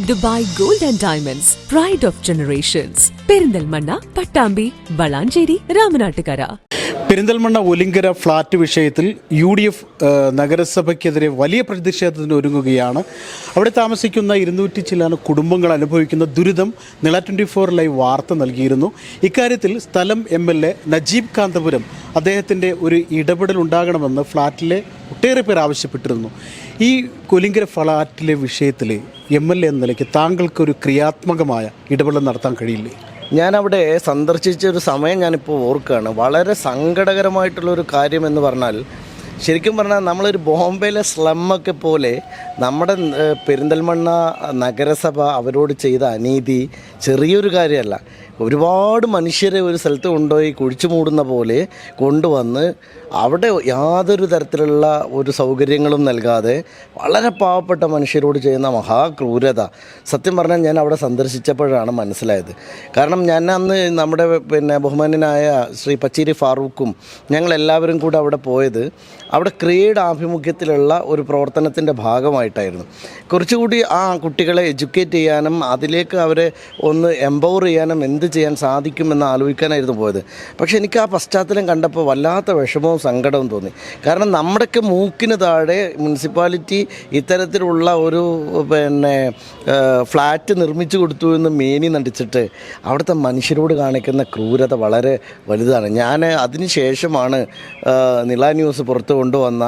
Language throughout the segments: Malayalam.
Dubai gold and diamonds, pride of generations. Perinthalmanna, Pattambi, Valanchery, Ramanattukara. Perinthalmanna ഒലിങ്കര flat വിഷയത്തിൽ UDF നഗരസഭയ്ക്കെതിരെ വലിയ പ്രതിഷേധത്തിന് ഒരുങ്ങുകയാണ്. അവിടെ താമസിക്കുന്ന 200 ചില്ലാന കുടുംബങ്ങൾ അനുഭവിക്കുന്ന ദുരിതം നിള 24 ലൈവ് വാർത്ത നൽകിയിരുന്നു. ഇക്കാര്യത്തിൽ സ്ഥലം MLA നജീബ് കാന്തപുരം അദ്ദേഹത്തിൻ്റെ ഒരു ഇടപെടൽ ഉണ്ടാകണമെന്ന് ഫ്ളാറ്റിലെ ഒട്ടേറെ പേർ ആവശ്യപ്പെട്ടിരുന്നു. ഈ ഒലിങ്കര ഫ്ളാറ്റിലെ വിഷയത്തിൽ MLA എന്ന നിലയ്ക്ക് താങ്കൾക്കൊരു ക്രിയാത്മകമായ ഇടപെടൽ നടത്താൻ കഴിയില്ലേ? ഞാനവിടെ സന്ദർശിച്ചൊരു സമയം ഞാനിപ്പോൾ ഓർക്കുകയാണ്. വളരെ സങ്കടകരമായിട്ടുള്ളൊരു കാര്യമെന്ന് പറഞ്ഞാൽ, ശരിക്കും പറഞ്ഞാൽ നമ്മളൊരു ബോംബെയിലെ സ്ലമ്മൊക്കെ പോലെ നമ്മുടെ പെരിന്തൽമണ്ണ നഗരസഭ അവരോട് ചെയ്ത അനീതി ചെറിയൊരു കാര്യമല്ല. ഒരുപാട് മനുഷ്യരെ ഒരു സ്ഥലത്ത് കൊണ്ടുപോയി കുഴിച്ചു മൂടുന്ന പോലെ കൊണ്ടുവന്ന് അവിടെ യാതൊരു തരത്തിലുള്ള ഒരു സൗകര്യങ്ങളും നൽകാതെ വളരെ പാവപ്പെട്ട മനുഷ്യരോട് ചെയ്യുന്ന മഹാക്രൂരത സത്യം പറഞ്ഞാൽ ഞാൻ അവിടെ സന്ദർശിച്ചപ്പോഴാണ് മനസ്സിലായത്. കാരണം ഞാൻ അന്ന് നമ്മുടെ ബഹുമാന്യനായ ശ്രീ പച്ചേരി ഫാറൂഖും ഞങ്ങളെല്ലാവരും കൂടെ അവിടെ പോയത് അവിടെ ക്രിയേഡ് ആഭിമുഖ്യത്തിലുള്ള ഒരു പ്രവർത്തനത്തിൻ്റെ ഭാഗമായിട്ടായിരുന്നു. കുറച്ചുകൂടി ആ കുട്ടികളെ എഡ്യൂക്കേറ്റ് ചെയ്യാനും അതിലേക്ക് അവരെ ഒന്ന് എംപവർ ചെയ്യാനും എന്ത് ചെയ്യാൻ സാധിക്കുമെന്ന് ആലോചിക്കാനായിരുന്നു പോയത്. പക്ഷെ എനിക്ക് ആ പശ്ചാത്തലം കണ്ടപ്പോൾ വല്ലാത്ത വിഷമവും സങ്കടവും തോന്നി. കാരണം നമ്മുടെയൊക്കെ മൂക്കിന് താഴെ മുനിസിപ്പാലിറ്റി ഇത്തരത്തിലുള്ള ഒരു ഫ്ലാറ്റ് നിർമ്മിച്ചു കൊടുത്തു എന്ന് മേനി നടിച്ചിട്ട് അവിടുത്തെ മനുഷ്യരോട് കാണിക്കുന്ന ക്രൂരത വളരെ വലുതാണ്. ഞാൻ അതിന് ശേഷമാണ് നിള ന്യൂസ് പുറത്ത് കൊണ്ടുവന്ന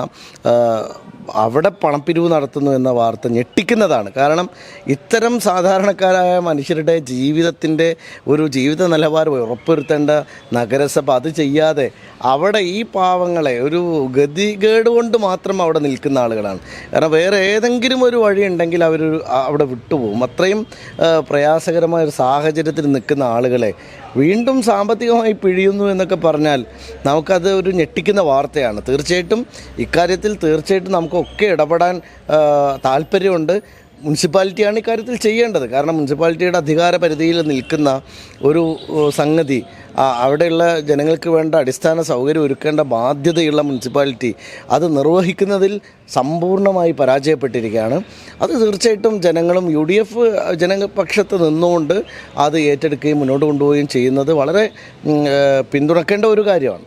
അവിടെ പണപ്പിരിവ് നടത്തുന്നു എന്ന വാർത്ത ഞെട്ടിക്കുന്നതാണ്. കാരണം ഇത്തരം സാധാരണക്കാരായ മനുഷ്യരുടെ ജീവിതത്തിൻ്റെ ഒരു ജീവിത നിലവാരം ഉറപ്പുവരുത്തേണ്ട നഗരസഭ അത് ചെയ്യാതെ അവിടെ ഈ പാവങ്ങളെ ഒരു ഗതികേട് കൊണ്ട് മാത്രം അവിടെ നിൽക്കുന്ന ആളുകളാണ്. കാരണം വേറെ ഏതെങ്കിലും ഒരു വഴി ഉണ്ടെങ്കിൽ അവർ അവിടെ വിട്ടുപോകും. അത്രയും പ്രയാസകരമായ ഒരു സാഹചര്യത്തിൽ നിൽക്കുന്ന ആളുകളെ വീണ്ടും സാമ്പത്തികമായി പിഴിയുന്നു എന്നൊക്കെ പറഞ്ഞാൽ നമുക്കത് ഒരു ഞെട്ടിക്കുന്ന വാർത്തയാണ്. ഇക്കാര്യത്തിൽ തീർച്ചയായിട്ടും നമുക്കൊക്കെ ഇടപെടാൻ താല്പര്യമുണ്ട്. മുനിസിപ്പാലിറ്റിയാണ് ഇക്കാര്യത്തിൽ ചെയ്യേണ്ടത്. കാരണം മുനിസിപ്പാലിറ്റിയുടെ അധികാര പരിധിയിൽ നിൽക്കുന്ന ഒരു സംഗതി അവിടെയുള്ള ജനങ്ങൾക്ക് വേണ്ട അടിസ്ഥാന സൗകര്യം ഒരുക്കേണ്ട ബാധ്യതയുള്ള മുനിസിപ്പാലിറ്റി അത് നിർവഹിക്കുന്നതിൽ സമ്പൂർണ്ണമായി പരാജയപ്പെട്ടിരിക്കുകയാണ്. അത് തീർച്ചയായിട്ടും ജനങ്ങളും UDF ജനപക്ഷത്ത് നിന്നുകൊണ്ട് അത് ഏറ്റെടുക്കുകയും മുന്നോട്ട് കൊണ്ടുപോവുകയും ചെയ്യുന്നത് വളരെ പിന്തുണക്കേണ്ട ഒരു കാര്യമാണ്.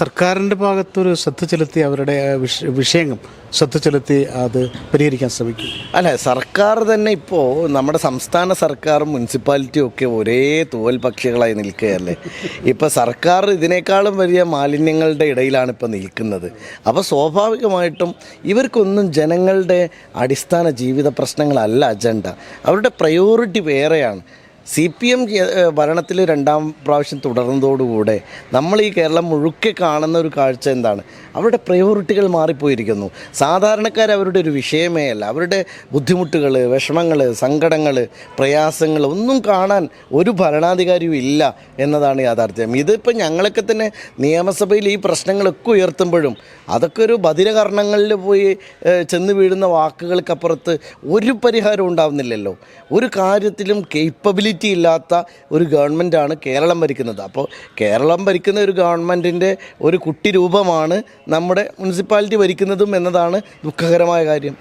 സർക്കാരിൻ്റെ ഭാഗത്തൊരു ശ്രദ്ധ ചെലുത്തി അവരുടെ വിഷയങ്ങൾ ശ്രദ്ധ ചെലുത്തി അത് പരിഹരിക്കാൻ ശ്രമിക്കും. അല്ല, സർക്കാർ തന്നെ ഇപ്പോൾ നമ്മുടെ സംസ്ഥാന സർക്കാരും മുനിസിപ്പാലിറ്റിയും ഒക്കെ ഒരേ തൂവൽ പക്ഷികളായി നിൽക്കുകയല്ലേ. ഇപ്പോൾ സർക്കാർ ഇതിനേക്കാളും വലിയ മാലിന്യങ്ങളുടെ ഇടയിലാണ് ഇപ്പോൾ നിൽക്കുന്നത്. അപ്പോൾ സ്വാഭാവികമായിട്ടും ഇവർക്കൊന്നും ജനങ്ങളുടെ അടിസ്ഥാന ജീവിത പ്രശ്നങ്ങളല്ല അജണ്ട. അവരുടെ പ്രയോറിറ്റി വേറെയാണ്. CPM ഭരണത്തിൽ 2ാം പ്രാവശ്യം തുടർന്നതോടുകൂടെ നമ്മൾ ഈ കേരളം മുഴുക്കെ കാണുന്ന ഒരു കാഴ്ച എന്താണ്? അവരുടെ പ്രയോറിറ്റികൾ മാറിപ്പോയിരിക്കുന്നു. സാധാരണക്കാർ അവരുടെ ഒരു വിഷയമേ അല്ല. അവരുടെ ബുദ്ധിമുട്ടുകൾ, വിഷമങ്ങൾ, സങ്കടങ്ങൾ, പ്രയാസങ്ങൾ ഒന്നും കാണാൻ ഒരു ഭരണാധികാരിയും ഇല്ല എന്നതാണ് യാഥാർത്ഥ്യം. ഇതിപ്പോൾ ഞങ്ങളൊക്കെ തന്നെ നിയമസഭയിൽ ഈ പ്രശ്നങ്ങളൊക്കെ ഉയർത്തുമ്പോഴും അതൊക്കെ ഒരു ബധിരകർണങ്ങളിൽ പോയി ചെന്ന് വീഴുന്ന വാക്കുകൾക്കപ്പുറത്ത് ഒരു പരിഹാരം ഉണ്ടാവുന്നില്ലല്ലോ. ഒരു കാര്യത്തിലും കേപ്പബിലിറ്റി ഇല്ലാത്ത ഒരു ഗവൺമെൻറ്റാണ് കേരളം ഭരിക്കുന്നത്. അപ്പോൾ കേരളം ഭരിക്കുന്ന ഒരു ഗവൺമെൻറ്റിൻ്റെ ഒരു കുട്ടി രൂപമാണ് നമ്മുടെ മുനിസിപ്പാലിറ്റി ഭരിക്കുന്നതും എന്നതാണ് ദുഃഖകരമായ കാര്യം.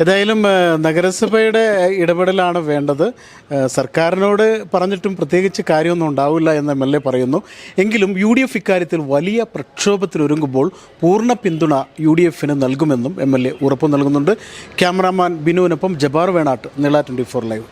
ഏതായാലും നഗരസഭയുടെ ഇടപെടലാണ് വേണ്ടത്. സർക്കാരിനോട് പറഞ്ഞിട്ടും പ്രത്യേകിച്ച് കാര്യമൊന്നും ഉണ്ടാവില്ല എന്ന് MLA പറയുന്നു. എങ്കിലും UDF ഇക്കാര്യത്തിൽ വലിയ പ്രക്ഷോഭത്തിനൊരുങ്ങുമ്പോൾ പൂർണ്ണ പിന്തുണ UDFന് നൽകുമെന്നും MLA ഉറപ്പു നൽകുന്നുണ്ട്. ക്യാമറാമാൻ ബിനുവിനൊപ്പം ജബാർ വേണാട്ട്, നിള 24 ലൈവ്.